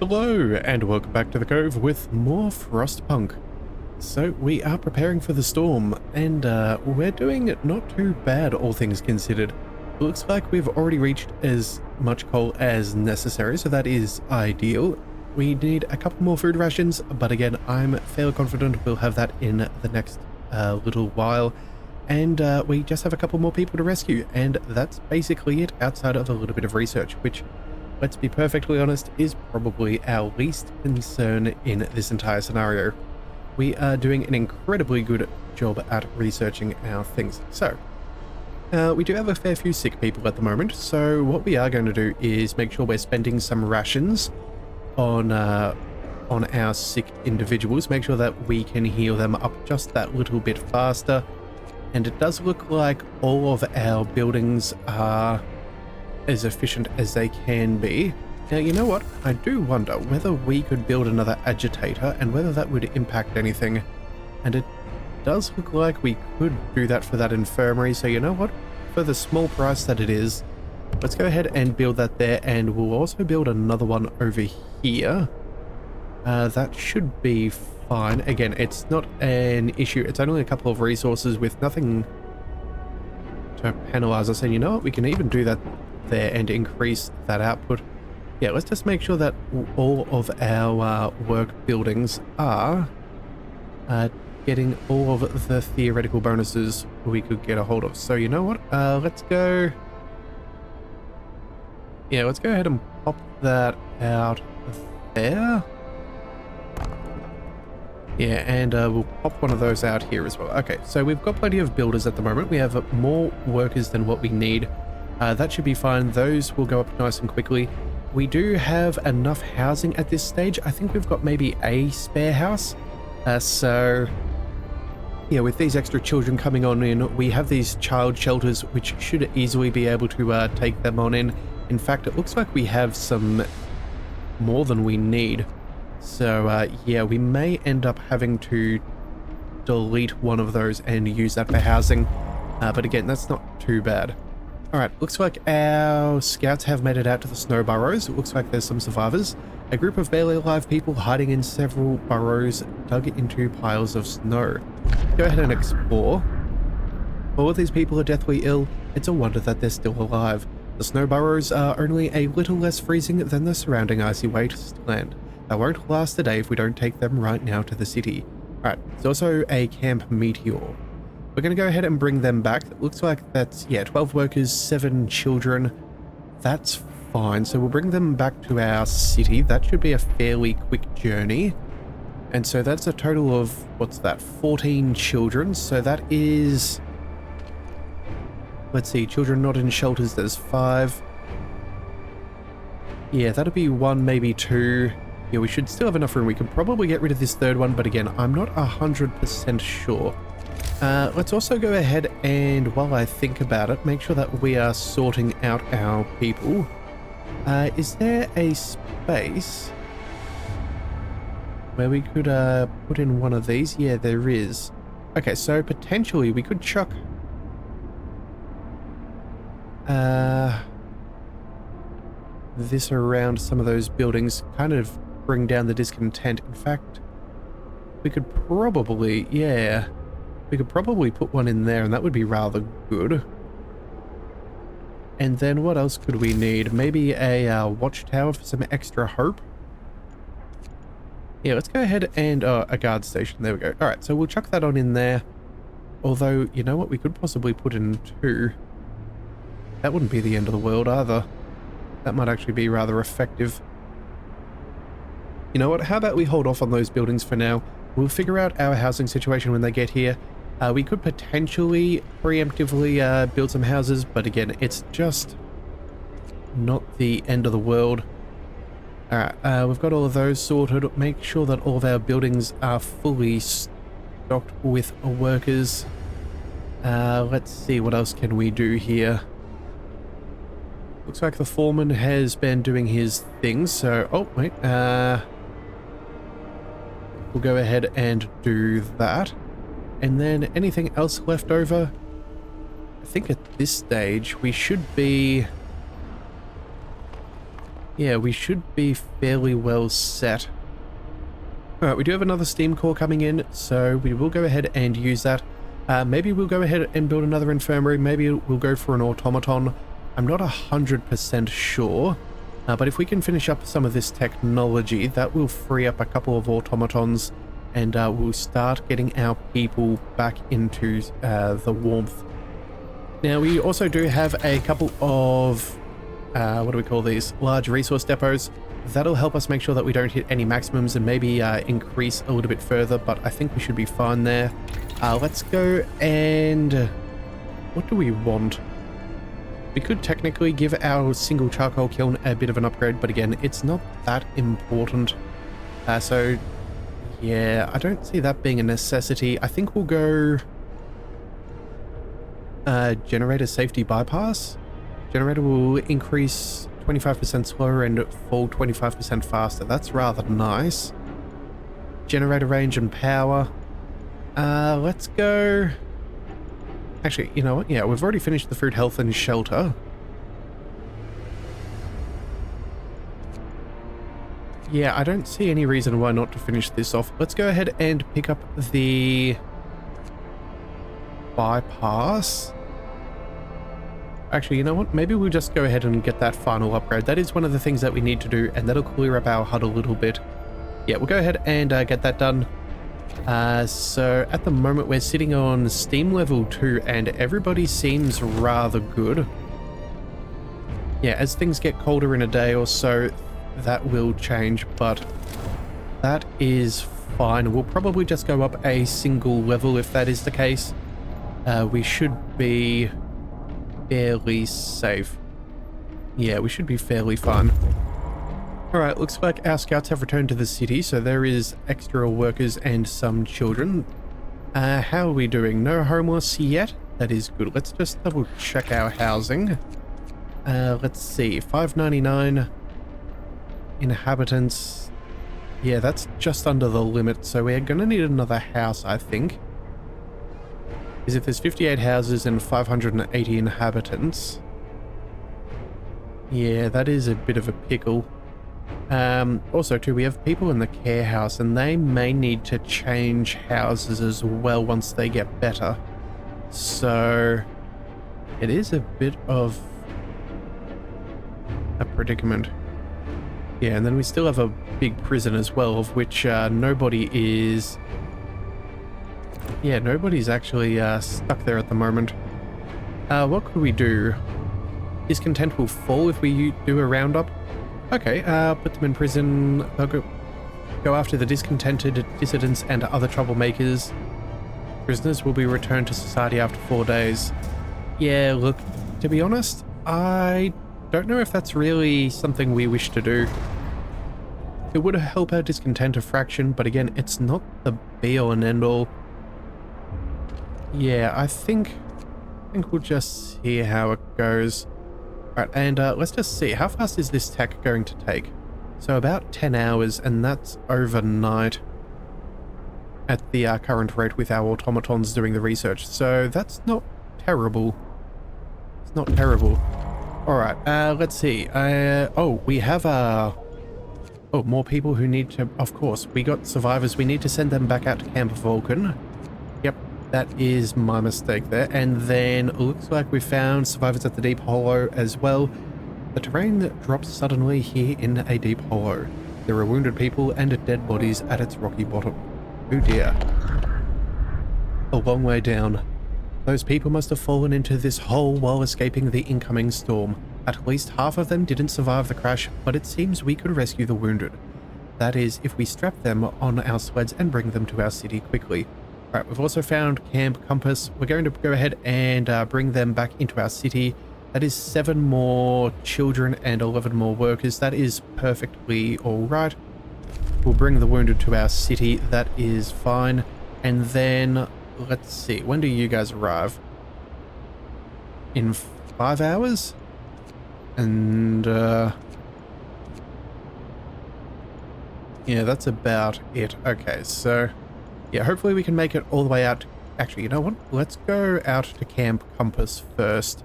Hello and welcome back to the Cove with more Frostpunk. So we are preparing for the storm and we're doing not too bad, all things considered. It looks like we've already reached as much coal as necessary, so that is ideal. We need a couple more food rations, but again I'm fairly confident we'll have that in the next little while. And we just have a couple more people to rescue, and that's basically it outside of a little bit of research, which, let's be perfectly honest, is probably our least concern in this entire scenario. We are doing an incredibly good job at researching our things. So, we do have a fair few sick people at the moment, so what we are going to do is make sure we're spending some rations on our sick individuals, make sure that we can heal them up just that little bit faster. And it does look like all of our buildings are as efficient as they can be. Now, you know what? I do wonder whether we could build another agitator and whether that would impact anything. And it does look like we could do that for that infirmary. So you know what? For the small price that it is, let's go ahead and build that there. And we'll also build another one over here. That should be fine. Again, it's not an issue. It's only a couple of resources with nothing to penalize us. And you know what? We can even do that there and increase that output. Yeah, let's just make sure that all of our work buildings are getting all of the theoretical bonuses we could get a hold of. So you know what? Let's go. Yeah, let's go ahead and pop that out there. Yeah, and we'll pop one of those out here as well. Okay, so we've got plenty of builders at the moment. We have more workers than what we need. That should be fine. Those will go up nice and quickly. We do have enough housing at this stage. I think we've got maybe a spare house. So, yeah, with these extra children coming on in, we have these child shelters which should easily be able to take them on in. In fact, it looks like we have some more than we need. So, yeah, we may end up having to delete one of those and use that for housing. But again, that's not too bad. Alright, looks like our scouts have made it out to the snow burrows. It looks like there's some survivors. A group of barely alive people hiding in several burrows dug into piles of snow. Go ahead and explore. All of these people are deathly ill. It's a wonder that they're still alive. The snow burrows are only a little less freezing than the surrounding icy wasteland. They won't last a day if we don't take them right now to the city. Alright, there's also a Camp Meteor. We're going to go ahead and bring them back. It looks like that's, yeah, 12 workers, 7 children. That's fine. So we'll bring them back to our city. That should be a fairly quick journey. And so that's a total of, what's that, 14 children. So that is, let's see, children not in shelters, there's 5. Yeah, that'll be 1, maybe 2. Yeah, we should still have enough room. We can probably get rid of this third one, but again, I'm not 100% sure. Let's also go ahead and, while I think about it, make sure that we are sorting out our people. Is there a space where we could put in one of these? Yeah, there is. Okay, so potentially we could chuck this around some of those buildings, kind of bring down the discontent. In fact, we could probably, yeah, we could probably put one in there and that would be rather good. And then what else could we need? Maybe a watchtower for some extra hope. Yeah, let's go ahead and a guard station. There we go. All right, so we'll chuck that on in there. Although, you know what? We could possibly put in 2. That wouldn't be the end of the world either. That might actually be rather effective. You know what? How about we hold off on those buildings for now? We'll figure out our housing situation when they get here. We could potentially preemptively build some houses, but again, it's just not the end of the world. Alright, we've got all of those sorted. Make sure that all of our buildings are fully stocked with workers. Let's see, what else can we do here? Looks like the foreman has been doing his thing, so... Oh, wait. We'll go ahead and do that. And then anything else left over? I think at this stage we should be... yeah, we should be fairly well set. Alright, we do have another steam core coming in, so we will go ahead and use that. Maybe we'll go ahead and build another infirmary. Maybe we'll go for an automaton. I'm not 100% sure. But if we can finish up some of this technology, that will free up a couple of automatons, and we'll start getting our people back into the warmth. Now, we also do have a couple of, what do we call these? Large resource depots. That'll help us make sure that we don't hit any maximums and maybe increase a little bit further, but I think we should be fine there. Let's go and... what do we want? We could technically give our single charcoal kiln a bit of an upgrade, but again, it's not that important. So, yeah, I don't see that being a necessity. I think we'll go... generator safety bypass. Generator will increase 25% slower and fall 25% faster. That's rather nice. Generator range and power. Let's go... actually, you know what? Yeah, we've already finished the food, health, and shelter. Yeah, I don't see any reason why not to finish this off. Let's go ahead and pick up the bypass. Actually, you know what? Maybe we'll just go ahead and get that final upgrade. That is one of the things that we need to do, and that'll clear up our HUD a little bit. Yeah, we'll go ahead and get that done. So at the moment we're sitting on steam level 2 and everybody seems rather good. Yeah, as things get colder in a day or so, that will change, but that is fine. We'll probably just go up a single level if that is the case. We should be fairly safe. Yeah, we should be fairly fine. Alright, looks like our scouts have returned to the city, so there is extra workers and some children. How are we doing? No homeless yet? That is good. Let's just double check our housing. Let's see, 599 inhabitants. Yeah, that's just under the limit, so we're gonna need another house, I think. Because if there's 58 houses and 580 inhabitants... yeah, that is a bit of a pickle. Also too, we have people in the care house and they may need to change houses as well once they get better. So it is a bit of a predicament. Yeah, and then we still have a big prison as well, of which nobody is... yeah, nobody's actually stuck there at the moment. What could we do? Discontent will fall if we do a roundup. Okay, put them in prison. They'll go after the discontented dissidents and other troublemakers. Prisoners will be returned to society after 4 days. Yeah, look, to be honest, I don't know if that's really something we wish to do. It would help our discontent a fraction, but again, it's not the be-all and end-all. Yeah, I think we'll just see how it goes. Right, and let's just see, how fast is this tech going to take? So about 10 hours, and that's overnight at the current rate with our automatons doing the research. So that's not terrible. It's not terrible. Alright, let's see. Oh, we have oh, more people who need to... of course, we got survivors. We need to send them back out to Camp Vulcan. Yep, that is my mistake there. And then it looks like we found survivors at the Deep Hollow as well. The terrain that drops suddenly here in a deep hollow. There are wounded people and dead bodies at its rocky bottom. Oh dear. A long way down. Those people must have fallen into this hole while escaping the incoming storm. At least half of them didn't survive the crash, but it seems we could rescue the wounded. That is, if we strap them on our sleds and bring them to our city quickly. Right, we've also found Camp Compass. We're going to go ahead and bring them back into our city. That is 7 more children and 11 more workers. That is perfectly alright. We'll bring the wounded to our city. That is fine. And then, let's see, when do you guys arrive? In 5 hours? And, yeah, that's about it. Okay, so, yeah, hopefully we can make it all the way out. Actually, you know what? Let's go out to Camp Compass first.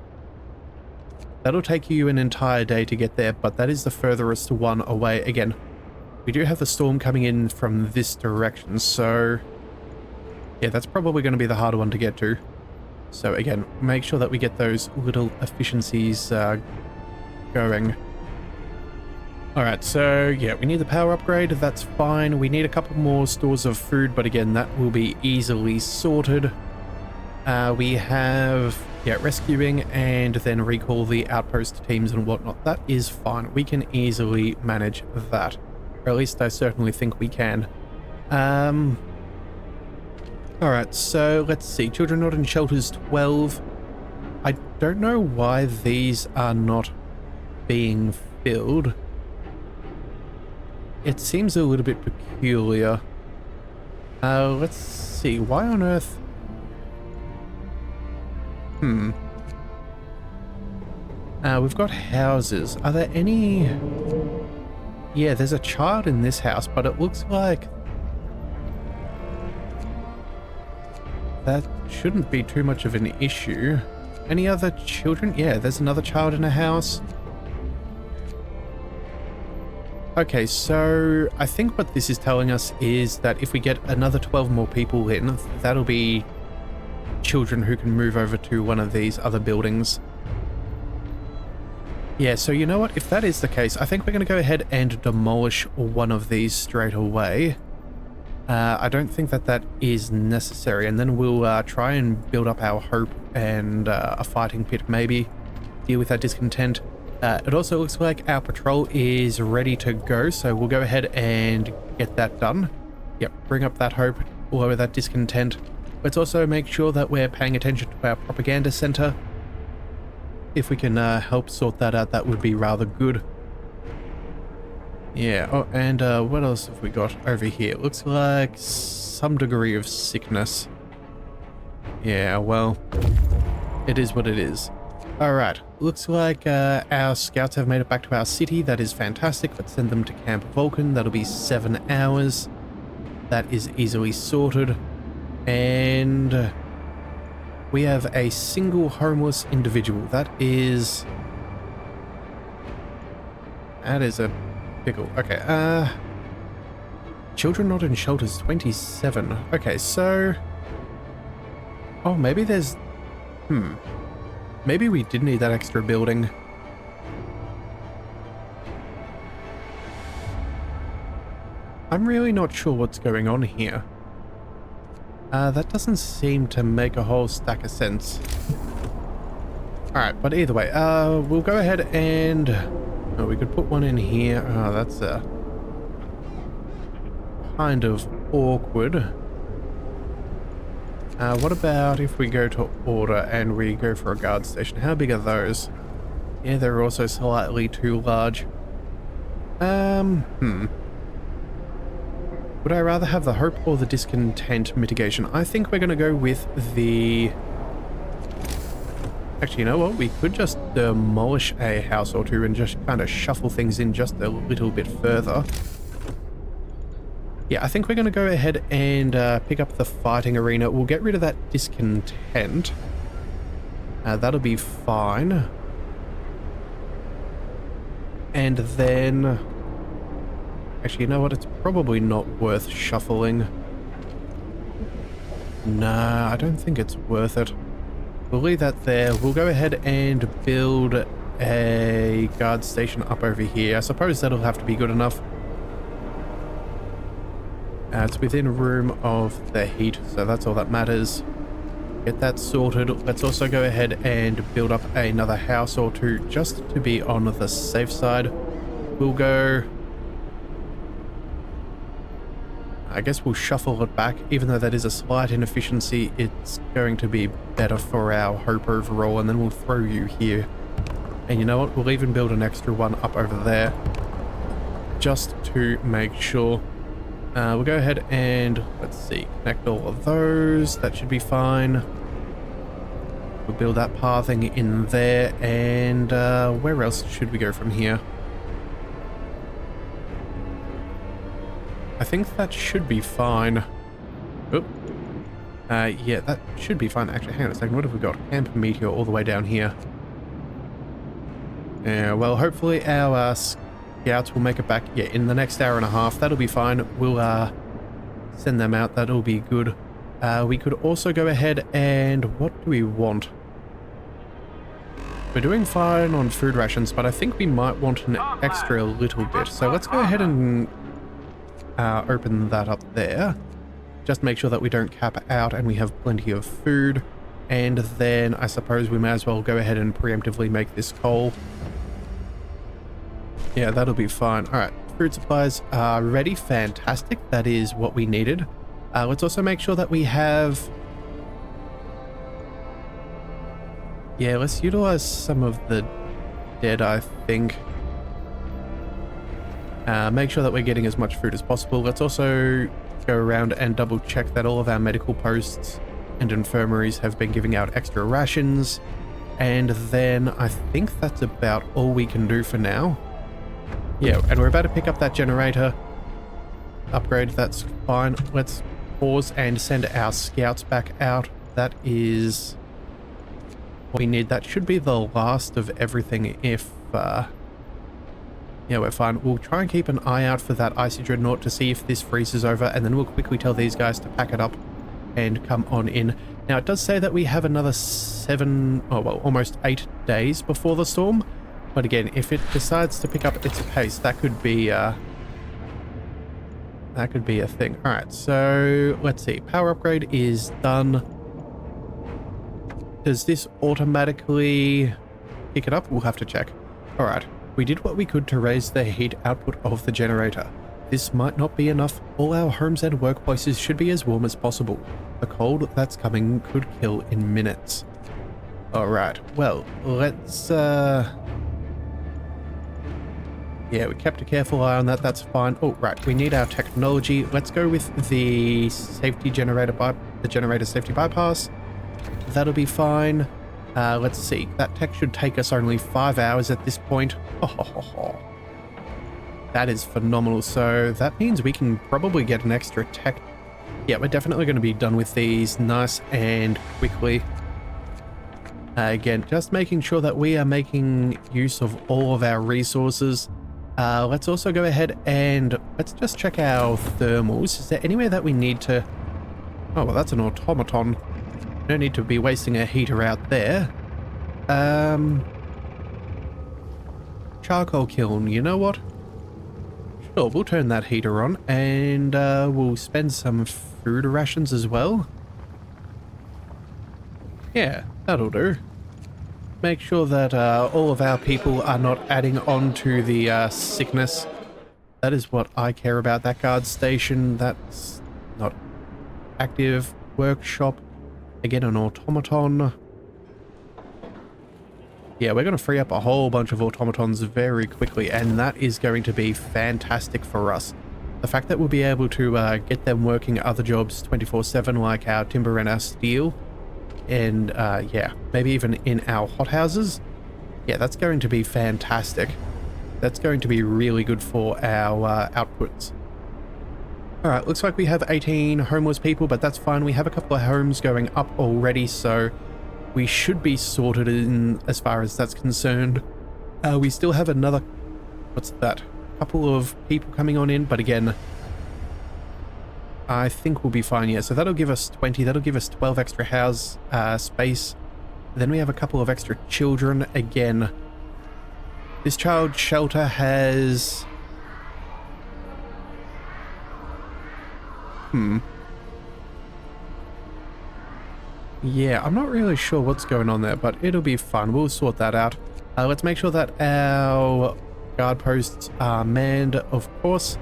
That'll take you an entire day to get there, but that is the furthest one away. Again, we do have the storm coming in from this direction, so yeah, that's probably going to be the harder one to get to. So again, make sure that we get those little efficiencies going. Alright, so yeah, we need the power upgrade, that's fine. We need a couple more stores of food, but again, that will be easily sorted. We have, yeah, rescuing and then recall the outpost teams and whatnot. That is fine. We can easily manage that. Or at least I certainly think we can. Alright, so let's see. Children not in shelters 12. I don't know why these are not being filled. It seems a little bit peculiar. Let's see. Why on earth? We've got houses. Are there any... Yeah, there's a child in this house, but it looks like that shouldn't be too much of an issue. Any other children? Yeah, there's another child in a house. Okay, so I think what this is telling us is that if we get another 12 more people in, that'll be children who can move over to one of these other buildings. Yeah, so you know what? If that is the case, I think we're going to go ahead and demolish one of these straight away. I don't think that that is necessary, and then we'll try and build up our hope and a fighting pit, maybe deal with that discontent. It also looks like our patrol is ready to go, so we'll go ahead and get that done. Yep, bring up that hope, lower that discontent. Let's also make sure that we're paying attention to our propaganda center. If we can help sort that out, that would be rather good. Yeah, oh, and what else have we got over here? It looks like some degree of sickness. Yeah, well, it is what it is. Alright, looks like our scouts have made it back to our city. That is fantastic. Let's send them to Camp Vulcan. That'll be 7 hours. That is easily sorted. And we have a single homeless individual. That is a pickle. Okay, children not in shelters 27. Okay, so oh, maybe there's maybe we did need that extra building. I'm really not sure what's going on here. That doesn't seem to make a whole stack of sense. Alright, but either way, we'll go ahead and... Oh, we could put one in here. Oh, that's kind of awkward. What about if we go to order and we go for a guard station? How big are those? Yeah, they're also slightly too large. Would I rather have the hope or the discontent mitigation? I think we're going to go with the... Actually, you know what? We could just demolish a house or two and just kind of shuffle things in just a little bit further. Yeah, I think we're going to go ahead and pick up the fighting arena. We'll get rid of that discontent. That'll be fine. And then... Actually, you know what? It's probably not worth shuffling. Nah, I don't think it's worth it. We'll leave that there. We'll go ahead and build a guard station up over here. I suppose that'll have to be good enough. It's within room of the heat, so that's all that matters. Get that sorted. Let's also go ahead and build up another house or two just to be on the safe side. We'll go... I guess we'll shuffle it back. Even though that is a slight inefficiency, it's going to be better for our hope overall, and then we'll throw you here. And you know what? We'll even build an extra one up over there just to make sure. We'll go ahead and, let's see, connect all of those. That should be fine. We'll build that pathing in there, and where else should we go from here? I think that should be fine. Oop. Yeah, that should be fine. Actually, hang on a second. What have we got? Camp Meteor all the way down here. Yeah, well, hopefully our scouts will make it back, yeah, in the next hour and a half. That'll be fine. We'll send them out. That'll be good. We could also go ahead and... what do we want? We're doing fine on food rations, but I think we might want an extra little bit. So let's go ahead and open that up there. Just make sure that we don't cap out and we have plenty of food. And then I suppose we may as well go ahead and preemptively make this coal. Yeah, that'll be fine. All right, food supplies are ready. Fantastic. That is what we needed. Let's also make sure that we have... yeah, let's utilize some of the dead, I think. Make sure that we're getting as much food as possible. Let's also go around and double check that all of our medical posts and infirmaries have been giving out extra rations. And then I think that's about all we can do for now. Yeah, and we're about to pick up that generator upgrade. That's fine. Let's pause and send our scouts back out. That is... what we need. That should be the last of everything if yeah, we're fine. We'll try and keep an eye out for that icy dreadnought to see if this freezes over, and then we'll quickly tell these guys to pack it up and come on in. Now, it does say that we have another 7, oh well, almost 8 days before the storm, but again, if it decides to pick up its pace, that could be a thing. All right, so let's see. Power upgrade is done. Does this automatically pick it up? We'll have to check. All right. We did what we could to raise the heat output of the generator. This might not be enough. All our homes and workplaces should be as warm as possible. The cold that's coming could kill in minutes. All right. Well, let's... yeah, we kept a careful eye on that. That's fine. Oh, right. We need our technology. Let's go with the safety generator the generator safety bypass. That'll be fine. Let's see. That tech should take us only 5 hours at this point. That is phenomenal. So that means we can probably get an extra tech. Yeah, we're definitely going to be done with these nice and quickly. Again, just making sure that we are making use of all of our resources. Let's also go ahead and let's just check our thermals. Is there anywhere that we need to... oh, well, that's an automaton. No need to be wasting a heater out there. Charcoal kiln, you know what? Sure, we'll turn that heater on and we'll spend some food rations as well. Yeah, that'll do. Make sure that all of our people are not adding on to the sickness. That is what I care about. That guard station, that's not active. Workshop. Again, an automaton. Yeah, we're going to free up a whole bunch of automatons very quickly, and that is going to be fantastic for us. The fact that we'll be able to get them working other jobs 24/7, like our timber and our steel, and yeah, maybe even in our hothouses. Yeah, that's going to be fantastic. That's going to be really good for our outputs. Alright, looks like we have 18 homeless people, but that's fine. We have a couple of homes going up already, so we should be sorted in as far as that's concerned. We still have another, what's that, couple of people coming on in, but again, I think we'll be fine. Yeah, so that'll give us 20, that'll give us 12 extra house space. Then we have a couple of extra children. Again, this child shelter has... yeah, I'm not really sure what's going on there, but it'll be fun. We'll sort that out. Let's make sure that our guard posts are manned, of course.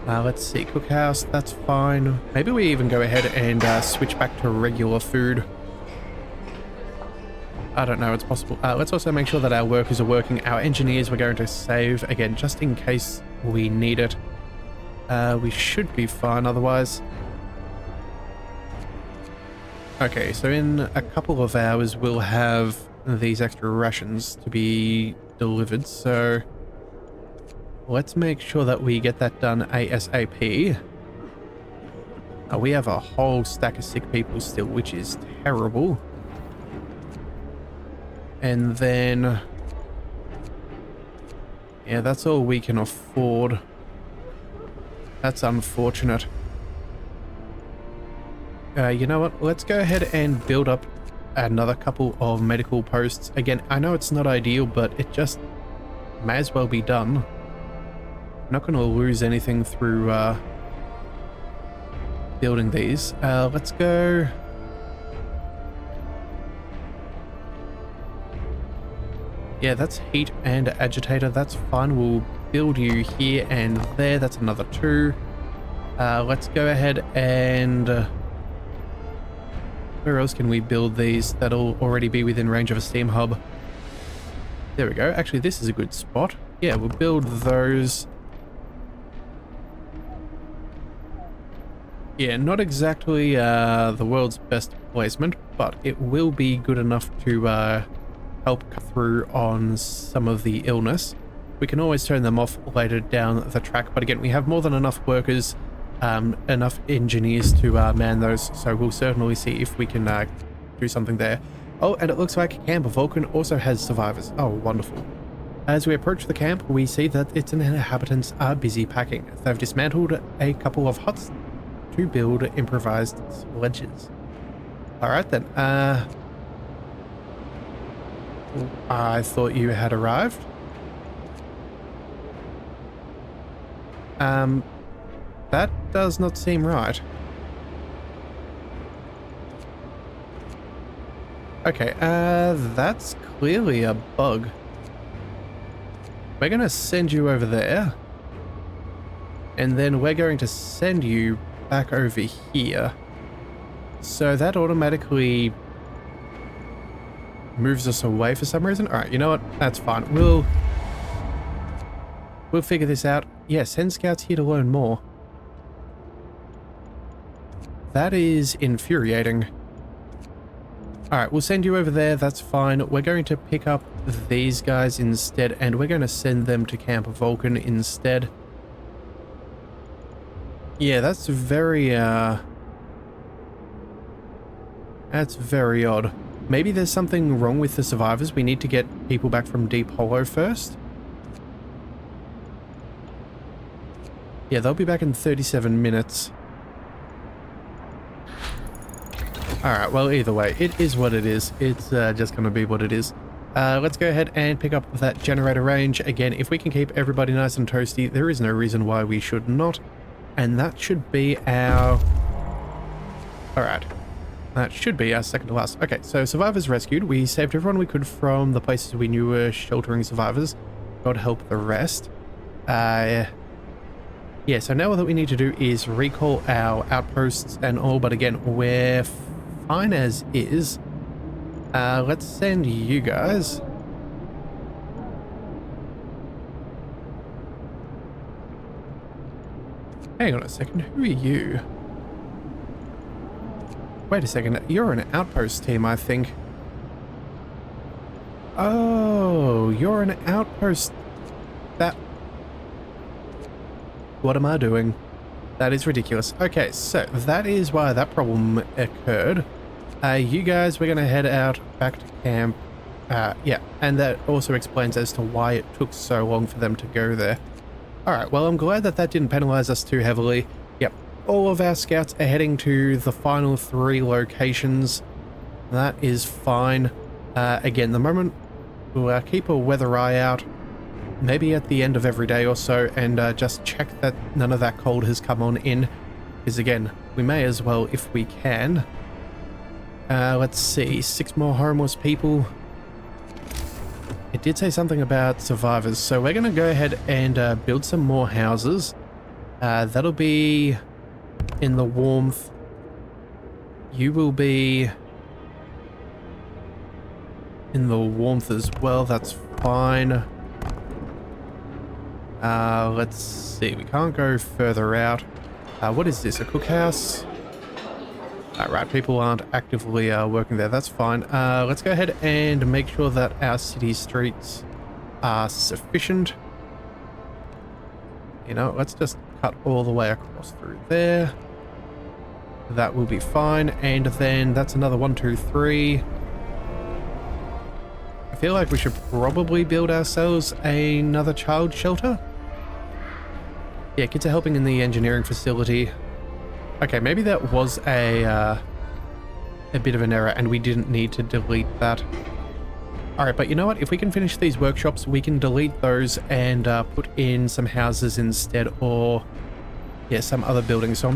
Let's see, cookhouse, that's fine. Maybe we even go ahead and switch back to regular food. I don't know, it's possible. Let's also make sure that our workers are working. Our engineers we're going to save, again, just in case we need it. We should be fine otherwise. Okay, so in a couple of hours we'll have these extra rations to be delivered, so let's make sure that we get that done ASAP. We have a whole stack of sick people still, which is terrible. And then... yeah, that's all we can afford. That's unfortunate. You know what? Let's go ahead and build up another couple of medical posts. Again, I know it's not ideal, but it just may as well be done. I'm not going to lose anything through building these. Let's go... yeah, that's heat and agitator. That's fine. We'll build you here and there. That's another 2. Let's go ahead and... where else can we build these that'll already be within range of a steam hub? There we go. Actually, this is a good spot. Yeah, we'll build those. Yeah, not exactly the world's best placement, but it will be good enough to help cut through on some of the illness. We can always turn them off later down the track, but again, we have more than enough workers, enough engineers to man those, so we'll certainly see if we can do something there. Oh, and it looks like Camp Vulcan also has survivors. Oh, wonderful. As we approach the camp, we see that its inhabitants are busy packing. They've dismantled a couple of huts to build improvised sledges. Alright then, I thought you had arrived. That does not seem right. Okay, that's clearly a bug. We're gonna send you over there. And then we're going to send you back over here. So that automatically moves us away for some reason. Alright, you know what? That's fine. We'll figure this out. Yeah, send scouts here to learn more. That is infuriating. Alright, we'll send you over there. That's fine. We're going to pick up these guys instead, and we're going to send them to Camp Vulcan instead. Yeah, that's very odd. Maybe there's something wrong with the survivors. We need to get people back from Deep Hollow first. Yeah, they'll be back in 37 minutes. Alright, well, either way, it is what it is. It's just going to be what it is. Let's go ahead and pick up that generator range. Again, if we can keep everybody nice and toasty, there is no reason why we should not. And that should be our... alright. That should be our second to last. Okay, so survivors rescued. We saved everyone we could from the places we knew were sheltering survivors. God help the rest. Yeah, so now all that we need to do is recall our outposts and all, but again, we're fine as is. Let's send you guys. Hang on a second, who are you? Wait a second, you're an outpost team, I think. Oh, you're an outpost. That... what am I doing? That is ridiculous. Okay, so that is why that problem occurred. You guys, we're going to head out back to camp. Yeah, and that also explains as to why it took so long for them to go there. Alright, well, I'm glad that that didn't penalize us too heavily. Yep, all of our scouts are heading to the final 3 locations. That is fine. Again, the moment we'll keep a weather eye out, maybe at the end of every day or so, and just check that none of that cold has come on in. Because again, we may as well if we can. Let's see, 6 more homeless people. It did say something about survivors, so we're going to go ahead and build some more houses. That'll be in the warmth. You will be in the warmth as well, that's fine. Let's see, we can't go further out. What is this, a cookhouse? Right, people aren't actively working there, that's fine. Let's go ahead and make sure that our city streets are sufficient. You know, let's just cut all the way across through there. That will be fine, and then that's another 1, 2, 3, feel like we should probably build ourselves another child shelter. Yeah, kids are helping in the engineering facility. Okay, maybe that was a bit of an error and we didn't need to delete that. Alright, but you know what? If we can finish these workshops, we can delete those and put in some houses instead, or yeah, some other buildings. So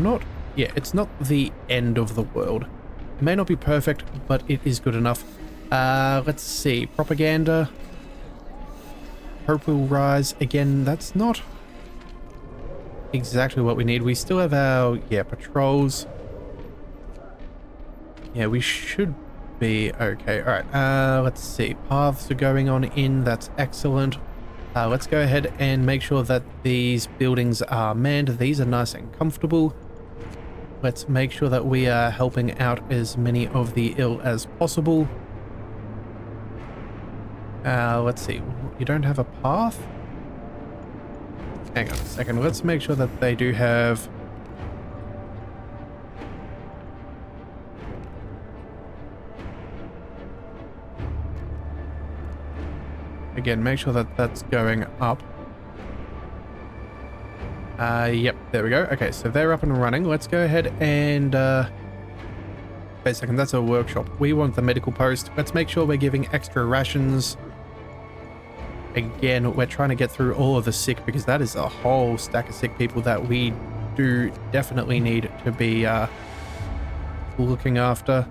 it's not the end of the world. It may not be perfect, but it is good enough. Let's see. Propaganda. Hope will rise. Again, that's not exactly what we need. We still have our, patrols. Yeah, we should be okay. Alright, let's see. Paths are going on in. That's excellent. Let's go ahead and make sure that these buildings are manned. These are nice and comfortable. Let's make sure that we are helping out as many of the ill as possible. Let's see. You don't have a path? Hang on a second. Let's make sure that they do have... Again, make sure that that's going up. Yep, there we go. Okay, so they're up and running. Let's go ahead and... wait a second, that's a workshop. We want the medical post. Let's make sure we're giving extra rations. Again, we're trying to get through all of the sick because that is a whole stack of sick people that we do definitely need to be looking after.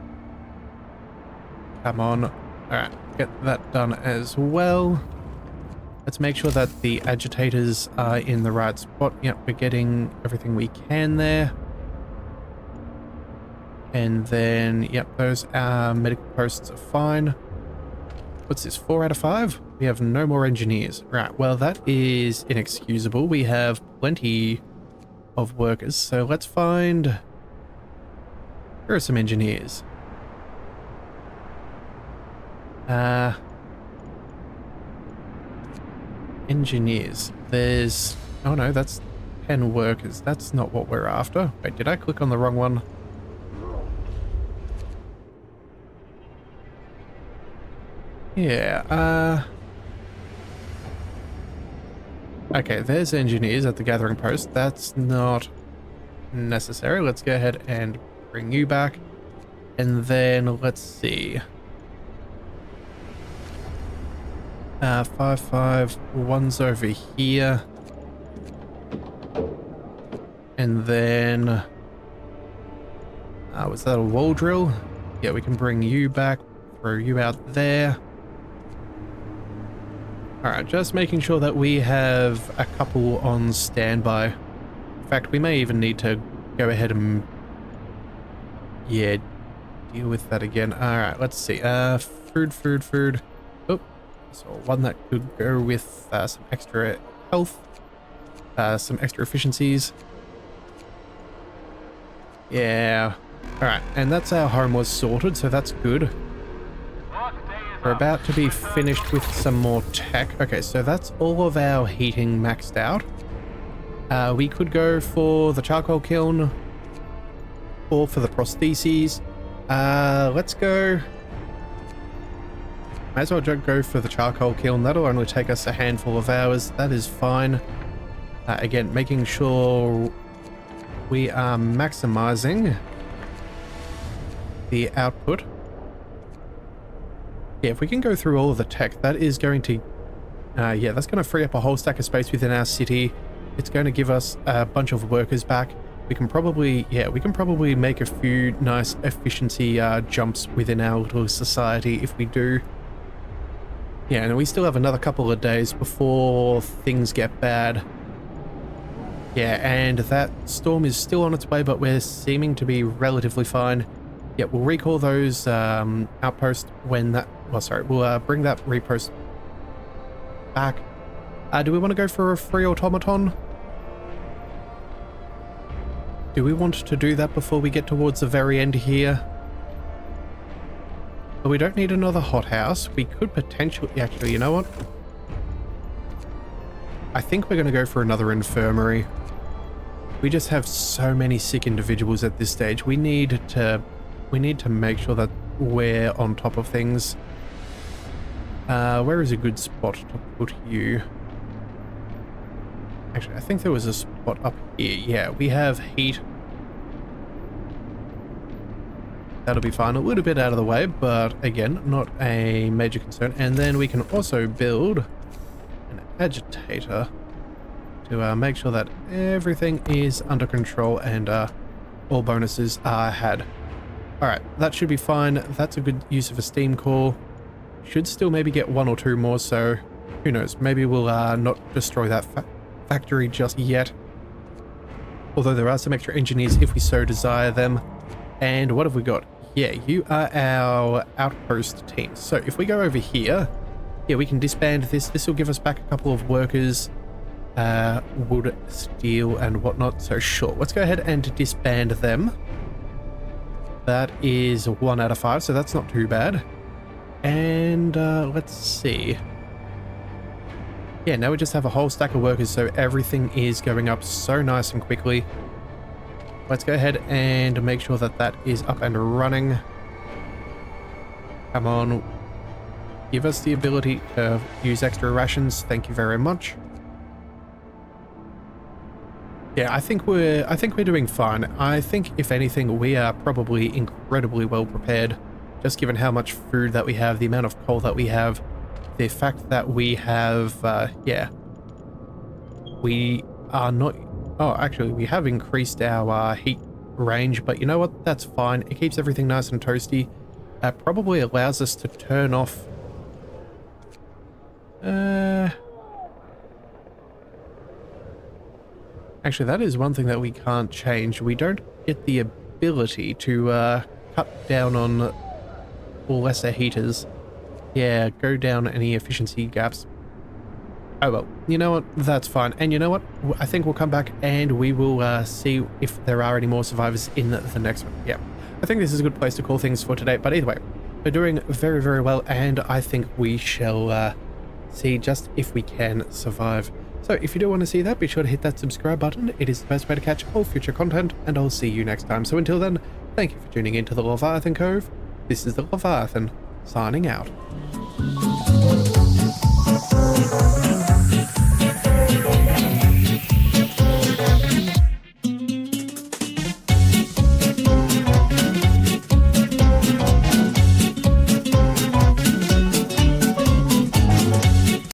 Come on. Alright, get that done as well. Let's make sure that the agitators are in the right spot. Yep, we're getting everything we can there. And then, yep, those medical posts are fine. What's this, 4 out of 5? We have no more engineers. Right, well, that is inexcusable. We have plenty of workers, so let's find... Here are some engineers. Engineers. There's... Oh no, that's 10 workers. That's not what we're after. Wait, did I click on the wrong one? Yeah, okay, there's engineers at the gathering post. That's not necessary. Let's go ahead and bring you back. And then, let's see. 5, one's over here. And then... was that a wall drill? Yeah, we can bring you back, throw you out there. Alright, just making sure that we have a couple on standby. In fact, we may even need to go ahead and... Yeah, deal with that again. Alright, let's see. Food. Oh, so one that could go with some extra health. Some extra efficiencies. Yeah. Alright, and that's our home was sorted, so that's good. We're about to be finished with some more tech. Okay, so that's all of our heating maxed out. We could go for the charcoal kiln or for the prostheses. Let's go... Might as well go for the charcoal kiln. That'll only take us a handful of hours. That is fine. Again, making sure we are maximizing the output. Yeah, if we can go through all of the tech, that is going to... yeah, that's going to free up a whole stack of space within our city. It's going to give us a bunch of workers back. We can probably... Yeah, we can probably make a few nice efficiency jumps within our little society if we do. Yeah, and we still have another couple of days before things get bad. Yeah, and that storm is still on its way, but we're seeming to be relatively fine. Yeah, we'll recall those outposts when that... Well, sorry, we'll bring that repost back. Do we want to go for a free automaton? Do we want to do that before we get towards the very end here? But we don't need another hothouse. We could potentially... Actually, you know what? I think we're going to go for another infirmary. We just have so many sick individuals at this stage. We need to make sure that we're on top of things. Where is a good spot to put you? Actually, I think there was a spot up here. Yeah, we have heat. That'll be fine. A little bit out of the way, but again, not a major concern. And then we can also build an agitator to make sure that everything is under control and all bonuses are had. Alright, that should be fine. That's a good use of a steam core. Should still maybe get one or two more, so who knows. Maybe we'll not destroy that factory just yet. Although there are some extra engineers if we so desire them. And what have we got? Yeah, you are our outpost team. So if we go over here, yeah, we can disband this. This will give us back a couple of workers, wood, steel, and whatnot. So sure, let's go ahead and disband them. That is 1 out of 5, so that's not too bad. And let's see. Yeah, now we just have a whole stack of workers, so everything is going up so nice and quickly. Let's go ahead and make sure that that is up and running. Come on. Give us the ability to use extra rations. Thank you very much. Yeah, I think we're doing fine. I think if anything, we are probably incredibly well prepared, just given how much food that we have, the amount of coal that we have, the fact that we have, yeah, we are not. Oh, actually, we have increased our heat range, but you know what? That's fine. It keeps everything nice and toasty. Probably allows us to turn off. Actually, that is one thing that we can't change. We don't get the ability to cut down on lesser heaters. Yeah, go down any efficiency gaps. Oh well, you know what? That's fine. And you know what? I think we'll come back and we will see if there are any more survivors in the next one. Yeah, I think this is a good place to call things for today. But either way, we're doing very, very well, and I think we shall see just if we can survive. So if you do want to see that, be sure to hit that subscribe button. It is the best way to catch all future content, and I'll see you next time. So until then, thank you for tuning in to the Leviathan Cove. This is the Leviathan, signing out.